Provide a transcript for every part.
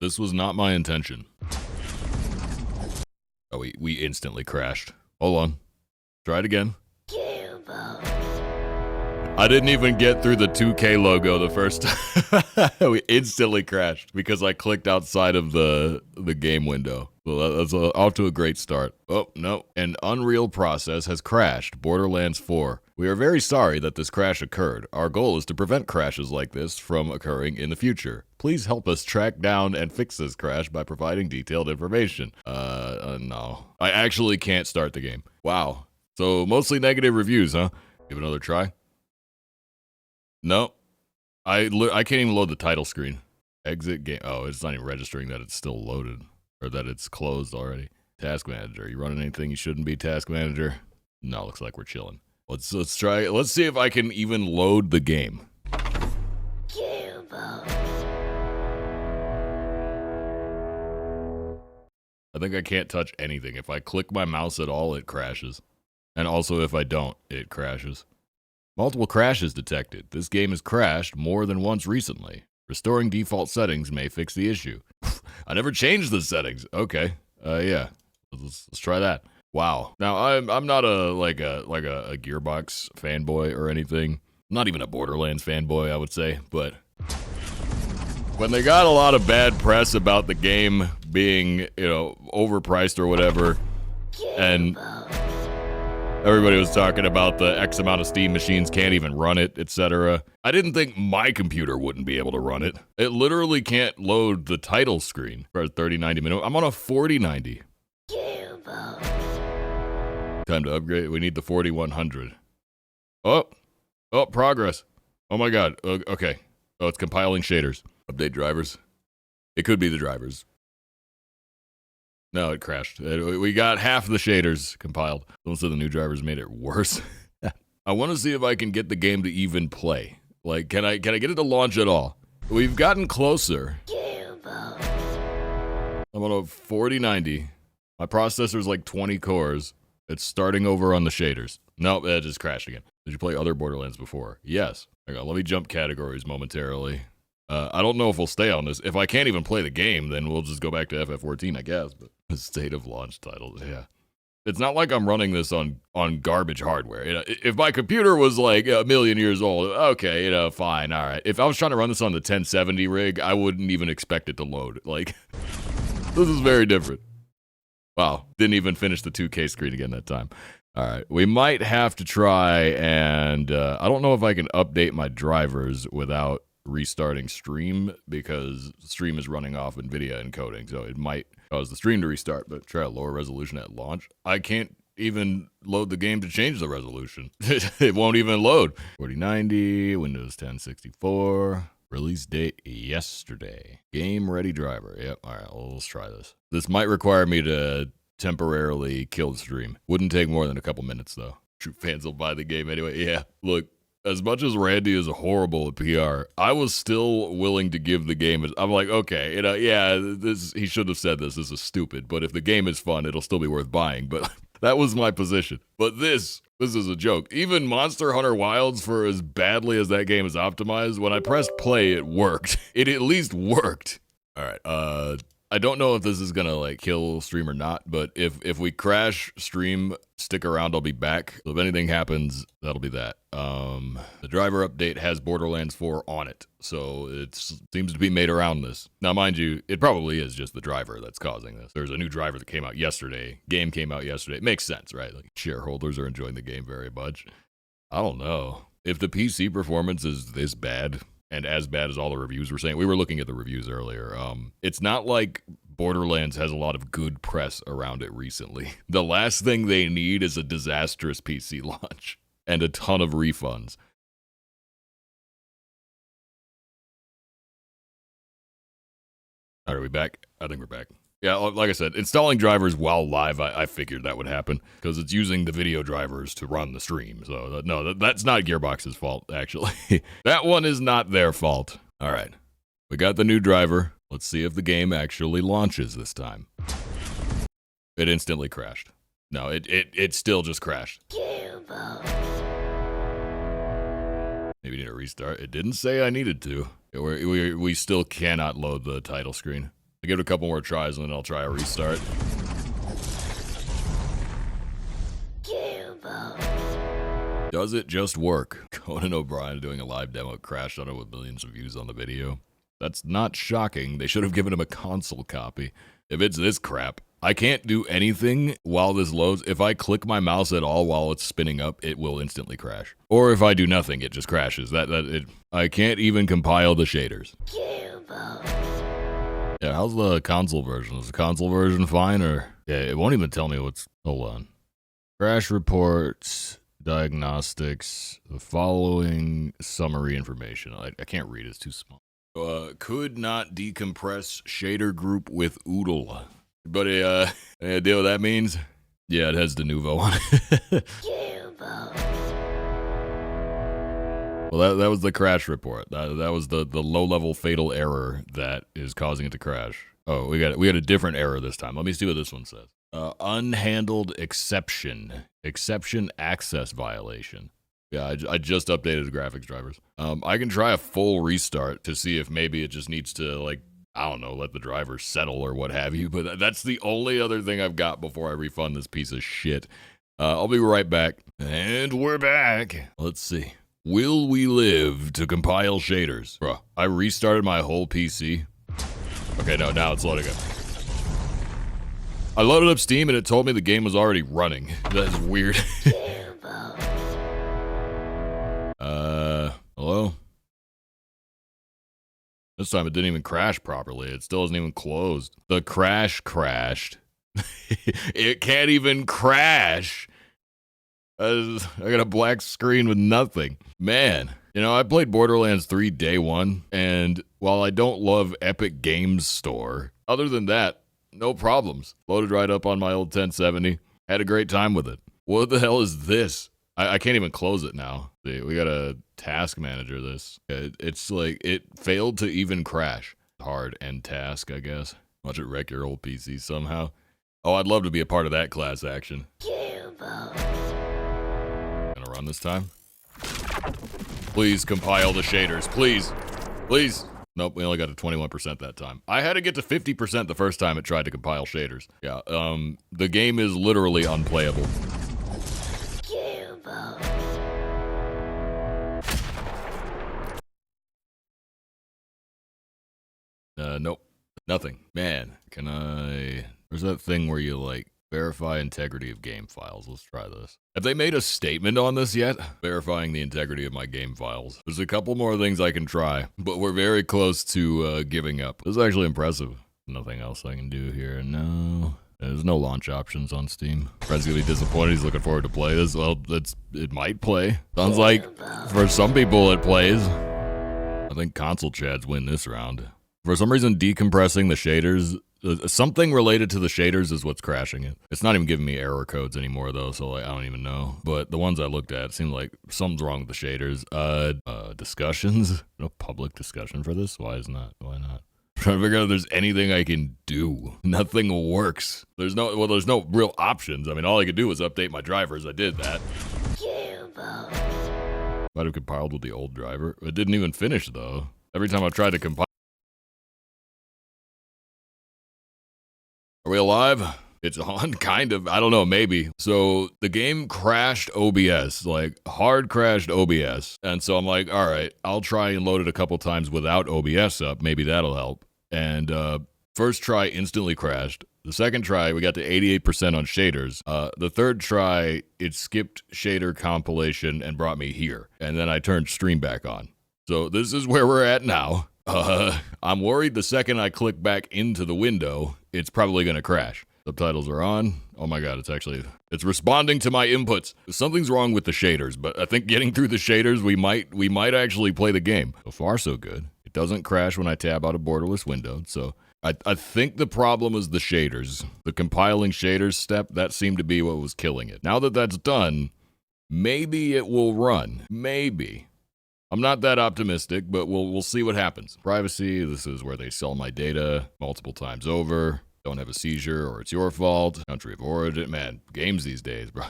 This was not my intention. Oh, we instantly crashed. Hold on. Try it again. I didn't even get through the 2K logo the first time. We instantly crashed because I clicked outside of the game window. So that's off to a great start. Oh, no. An Unreal process has crashed. Borderlands 4. We are very sorry that this crash occurred. Our goal is to prevent crashes like this from occurring in the future. Please help us track down and fix this crash by providing detailed information. No. I actually can't start the game. Wow. So mostly negative reviews, huh? Give it another try. No. I can't even load the title screen. Exit game. Oh, it's not even registering that it's still loaded. Or that it's closed already. Task manager. You running anything you shouldn't be, task manager? No, looks like we're chilling. Let's try. Let's see if I can even load the game. I think I can't touch anything. If I click my mouse at all, it crashes. And also if I don't, it crashes. Multiple crashes detected. This game has crashed more than once recently. Restoring default settings may fix the issue. I never changed the settings. Okay. Yeah. Let's try that. Wow. Now I'm not a Gearbox fanboy or anything. I'm not even a Borderlands fanboy, I would say, but when they got a lot of bad press about the game being, overpriced or whatever, and everybody was talking about the X amount of Steam machines can't even run it, etc. I didn't think my computer wouldn't be able to run it. It literally can't load the title screen for a 3090 minute. I'm on a 4090. Time to upgrade. We need the 4100. Oh, progress. Oh my god. Okay. Oh, it's compiling shaders. Update drivers. It could be the drivers. No, it crashed. We got half the shaders compiled. Someone said the new drivers made it worse. I want to see if I can get the game to even play. Like, can I get it to launch at all? We've gotten closer. I'm on a 4090. My processor's like 20 cores. It's starting over on the shaders. Nope, it just crashed again. Did you play other Borderlands before? Yes. Hang on, let me jump categories momentarily. I don't know if we'll stay on this. If I can't even play the game, then we'll just go back to FF14, I guess. But state of launch titles, yeah. It's not like I'm running this on garbage hardware. If my computer was like a million years old, okay, fine, all right. If I was trying to run this on the 1070 rig, I wouldn't even expect it to load. Like, this is very different. Wow, didn't even finish the 2K screen again that time. All right, we might have to try and, I don't know if I can update my drivers without restarting stream, because stream is running off NVIDIA encoding, so it might cause the stream to restart, but try a lower resolution at launch. I can't even load the game to change the resolution. It won't even load. 4090, Windows 10 64, release date yesterday. Game ready driver. Yep, all right, well, let's try this. This might require me to temporarily kill the stream. Wouldn't take more than a couple minutes, though. True fans will buy the game anyway. Yeah, look. As much as Randy is horrible at PR, I was still willing to give the game. I'm like, okay, yeah, he should have said this. This is stupid. But if the game is fun, it'll still be worth buying. But that was my position. But this is a joke. Even Monster Hunter Wilds, for as badly as that game is optimized, when I pressed play, it worked. It at least worked. All right, I don't know if this is gonna like kill stream or not, but if we crash stream, stick around, I'll be back. So if anything happens, that'll be that. The driver update has Borderlands 4 on it, so it seems to be made around this. Now, mind you, it probably is just the driver that's causing this. There's a new driver that came out yesterday. Game came out yesterday. It makes sense, right? Like, shareholders are enjoying the game very much. I don't know. If the PC performance is this bad, and as bad as all the reviews were saying, we were looking at the reviews earlier. It's not like Borderlands has a lot of good press around it recently. The last thing they need is a disastrous PC launch and a ton of refunds. All right, are we back? I think we're back. Yeah, like I said, installing drivers while live, I figured that would happen because it's using the video drivers to run the stream. So, no, that's not Gearbox's fault, actually. That one is not their fault. All right, we got the new driver. Let's see if the game actually launches this time. It instantly crashed. No, it still just crashed. Maybe need to restart. It didn't say I needed to. We still cannot load the title screen. I'll give it a couple more tries and then I'll try a restart. Does it just work? Conan O'Brien doing a live demo crashed on it with millions of views on the video. That's not shocking. They should have given him a console copy. If it's this crap, I can't do anything while this loads. If I click my mouse at all while it's spinning up, it will instantly crash. Or if I do nothing, it just crashes. I can't even compile the shaders. Yeah, how's the console version? Is the console version fine or? Yeah, it won't even tell me what's, hold on. Crash reports, diagnostics, the following summary information. I can't read, it's too small. Could not decompress shader group with Oodle. But any idea what that means? Yeah, it has the Nouveau on it. Well, that was the crash report. That was the low-level fatal error that is causing it to crash. Oh, we got a different error this time. Let me see what this one says. Unhandled exception access violation. Yeah, I just updated the graphics drivers. I can try a full restart to see if maybe it just needs to, like, I don't know, let the driver settle or what have you, but that's the only other thing I've got before I refund this piece of shit. I'll be right back. And we're back. Let's see. Will we live to compile shaders? Bro, I restarted my whole PC. Okay, no, now it's loading up. I loaded up Steam and it told me the game was already running. That is weird. Hello? This time it didn't even crash properly. It still isn't even closed. The crash crashed. It can't even crash. I got a black screen with nothing. Man, you know, I played Borderlands 3 day one, and while I don't love Epic Games Store, other than that, no problems. Loaded right up on my old 1070. Had a great time with it. What the hell is this? I can't even close it now. See, we got a task manager this. It's like, it failed to even crash. Hard end task, I guess. Watch it wreck your old PC somehow. Oh, I'd love to be a part of that class action. Gonna run this time? Please compile the shaders, please. Please. Nope, we only got to 21% that time. I had to get to 50% the first time it tried to compile shaders. Yeah, the game is literally unplayable. Nope. Nothing. Man, can I... There's that thing where you, like, verify integrity of game files. Let's try this. Have they made a statement on this yet? Verifying the integrity of my game files. There's a couple more things I can try, but we're very close to giving up. This is actually impressive. Nothing else I can do here. No. There's no launch options on Steam. Fred's gonna be disappointed. He's looking forward to play this. Well, it might play. Sounds like for some people it plays. I think console chads win this round. For some reason, decompressing the shaders, something related to the shaders is what's crashing it. It's not even giving me error codes anymore, though, so like, I don't even know. But the ones I looked at, it seemed like something's wrong with the shaders. Discussions? No public discussion for this? Why not? I'm trying to figure out if there's anything I can do. Nothing works. There's no real options. I mean, all I could do was update my drivers. I did that. Might have compiled with the old driver. It didn't even finish, though. Every time I've tried to compile... Are we alive? It's on, kind of. I don't know, maybe. So the game crashed OBS, like hard crashed OBS. And so I'm like, all right, I'll try and load it a couple times without OBS up. Maybe that'll help. And first try instantly crashed. The second try, we got to 88% on shaders. The third try, it skipped shader compilation and brought me here. And then I turned stream back on. So this is where we're at now. I'm worried the second I click back into the window, it's probably gonna crash. Subtitles are on. Oh my god, it's responding to my inputs. Something's wrong with the shaders, but I think getting through the shaders, we might actually play the game. So far, so good. It doesn't crash when I tab out a borderless window, so I think the problem is the shaders. The compiling shaders step, that seemed to be what was killing it. Now that that's done, maybe it will run. Maybe. I'm not that optimistic, but we'll see what happens. Privacy, this is where they sell my data multiple times over. Don't have a seizure or it's your fault. Country of origin. Man, games these days, bro.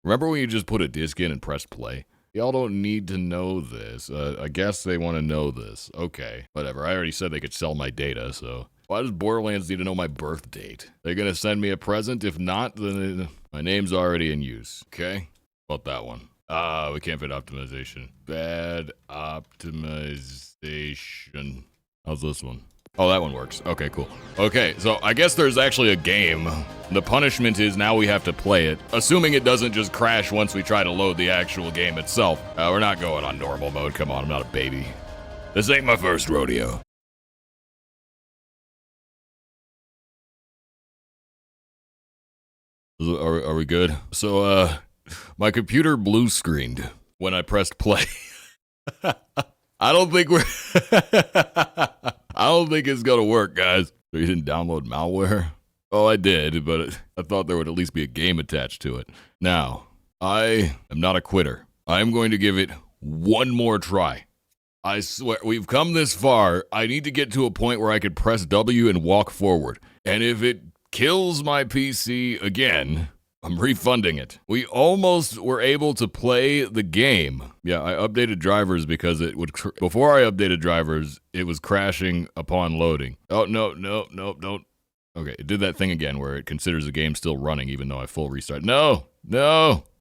Remember when you just put a disc in and press play? Y'all don't need to know this. I guess they want to know this. Okay, whatever. I already said they could sell my data, so Why does Borderlands need to know my birth date? They're gonna send me a present? If not, then my name's already in use. Okay? About that one. We can't fit optimization. Bad optimization. How's this one? Oh, that one works. Okay, cool. Okay, so I guess there's actually a game. The punishment is now we have to play it, assuming it doesn't just crash once we try to load the actual game itself. We're not going on normal mode. Come on, I'm not a baby. This ain't my first rodeo. Are we good? So, my computer blue screened when I pressed play. I don't think it's gonna work, guys. So you didn't download malware? Oh, I did, but I thought there would at least be a game attached to it. Now, I am not a quitter. I am going to give it one more try. I swear, we've come this far. I need to get to a point where I could press W and walk forward. And if it kills my PC again, I'm refunding it. We almost were able to play the game. Yeah, I updated drivers because it would, before I updated drivers, it was crashing upon loading. Oh, no, don't. Okay, it did that thing again where it considers the game still running even though I full restart. No.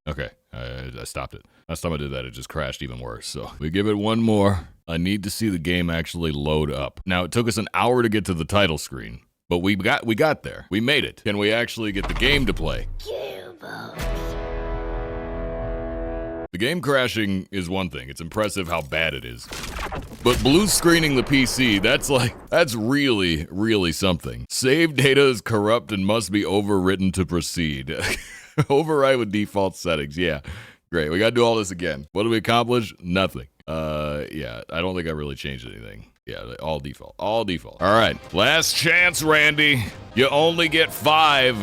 Okay, I stopped it. Last time I did that, it just crashed even worse. So we give it one more. I need to see the game actually load up. Now, it took us an hour to get to the title screen, but we got there. We made it. Can we actually get the game to play? The game crashing is one thing. It's impressive how bad it is. But blue screening the PC, that's really, really something. Save data is corrupt and must be overwritten to proceed. Override with default settings, yeah. Great, we gotta do all this again. What did we accomplish? Nothing. Yeah, I don't think I really changed anything. Yeah, all default. All right, last chance, Randy. You only get 5.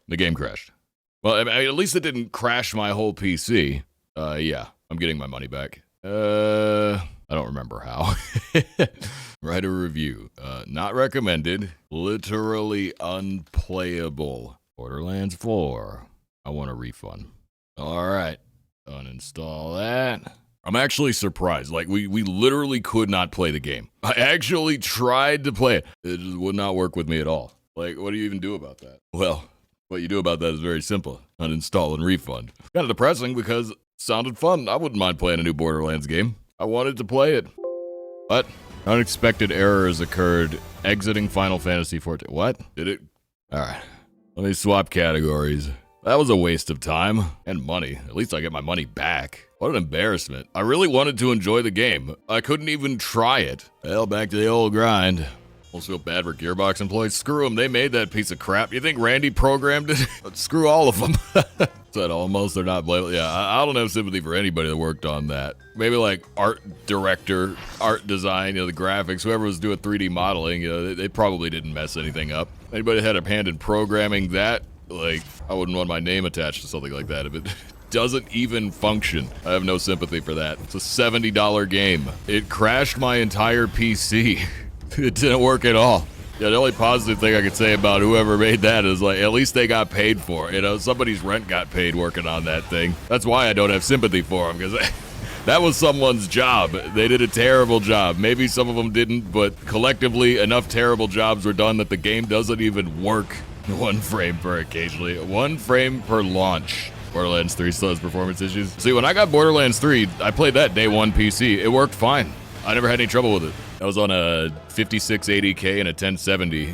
The game crashed. Well, I mean, at least it didn't crash my whole PC. Yeah, I'm getting my money back. I don't remember how. Write a review. Not recommended. Literally unplayable. Borderlands 4. I want a refund. All right. Uninstall that. I'm actually surprised. Like, we literally could not play the game. I actually tried to play it. It just would not work with me at all. Like, what do you even do about that? Well, what you do about that is very simple. Uninstall and refund. Kind of depressing because it sounded fun. I wouldn't mind playing a new Borderlands game. I wanted to play it. What? Unexpected errors occurred. Exiting Final Fantasy XIV. What? Did it? Alright. Let me swap categories. That was a waste of time. And money. At least I get my money back. What an embarrassment. I really wanted to enjoy the game. I couldn't even try it. Well, back to the old grind. Almost feel bad for Gearbox employees. Screw them. They made that piece of crap. You think Randy programmed it? Screw all of them. Said almost. They're not blameless. Yeah, I don't have sympathy for anybody that worked on that. Maybe like art director, art design, the graphics, whoever was doing 3D modeling, they probably didn't mess anything up. Anybody that had a hand in programming that, like, I wouldn't want my name attached to something like that if it doesn't even function. I have no sympathy for that. It's a $70 game. It crashed my entire PC. It didn't work at all. Yeah, the only positive thing I could say about whoever made that is, like, at least they got paid for it. Somebody's rent got paid working on that thing. That's why I don't have sympathy for them, because that was someone's job. They did a terrible job. Maybe some of them didn't, but collectively, enough terrible jobs were done that the game doesn't even work. 1 frame per occasionally. 1 frame per launch. Borderlands 3 still has performance issues. See, when I got Borderlands 3, I played that day 1 PC. It worked fine. I never had any trouble with it. I was on a 5680K and a 1070.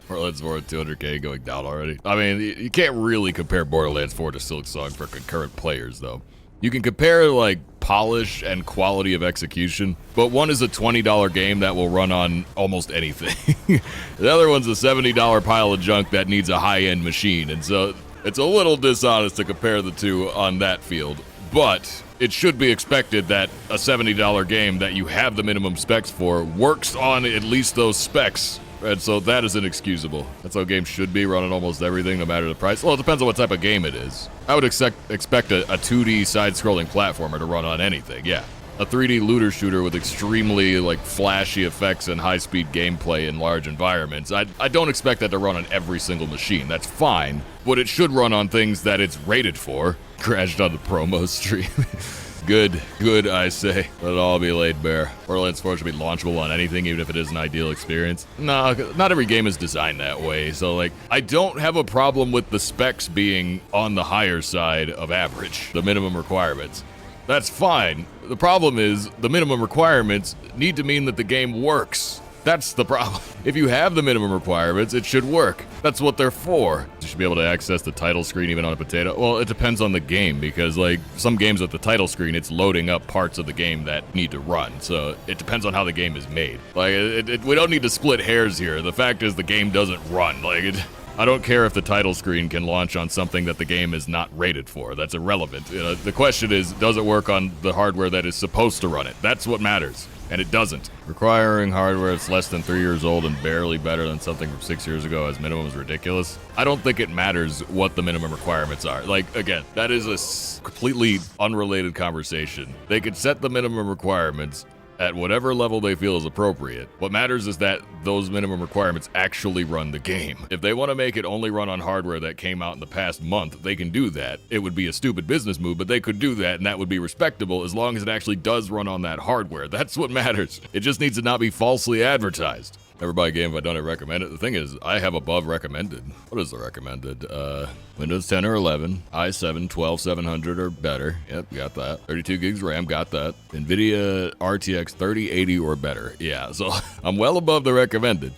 Borderlands 4 at 200K going down already. I mean, you can't really compare Borderlands 4 to Silksong for concurrent players, though. You can compare, like, polish and quality of execution, but one is a $20 game that will run on almost anything. The other one's a $70 pile of junk that needs a high-end machine, and so it's a little dishonest to compare the two on that field. But it should be expected that a $70 game that you have the minimum specs for works on at least those specs. And so that is inexcusable. That's how games should be, running almost everything, no matter the price. Well, it depends on what type of game it is. I would expect a 2D side-scrolling platformer to run on anything, yeah. A 3D looter shooter with extremely, like, flashy effects and high-speed gameplay in large environments. I don't expect that to run on every single machine. That's fine. But it should run on things that it's rated for. Crashed on the promo stream. Good, I say. Let it all be laid bare. Borderlands 4 should be launchable on anything, even if it is an ideal experience. No, not every game is designed that way. So, like, I don't have a problem with the specs being on the higher side of average, the minimum requirements. That's fine. The problem is the minimum requirements need to mean that the game works. That's the problem. If you have the minimum requirements, it should work. That's what they're for. You should be able to access the title screen even on a potato. Well, it depends on the game, because like some games with the title screen, it's loading up parts of the game that need to run. So it depends on how the game is made. Like we don't need to split hairs here. The fact is the game doesn't run. I don't care if the title screen can launch on something that the game is not rated for. That's irrelevant. The question is, does it work on the hardware that is supposed to run it? That's what matters. And it doesn't. Requiring hardware that's less than 3 years old and barely better than something from 6 years ago as minimum is ridiculous. I don't think it matters what the minimum requirements are. Like, again, that is a completely unrelated conversation. They could set the minimum requirements at whatever level they feel is appropriate. What matters is that those minimum requirements actually run the game. If they want to make it only run on hardware that came out in the past month, they can do that. It would be a stupid business move, but they could do that, and that would be respectable as long as it actually does run on that hardware. That's what matters. It just needs to not be falsely advertised. Never buy a game if I don't recommend it. The thing is, I have above recommended. What is the recommended? Windows 10 or 11, i7 12700 or better. Yep, got that. 32 gigs RAM, got that. NVIDIA RTX 3080 or better. Yeah, so I'm well above the recommended.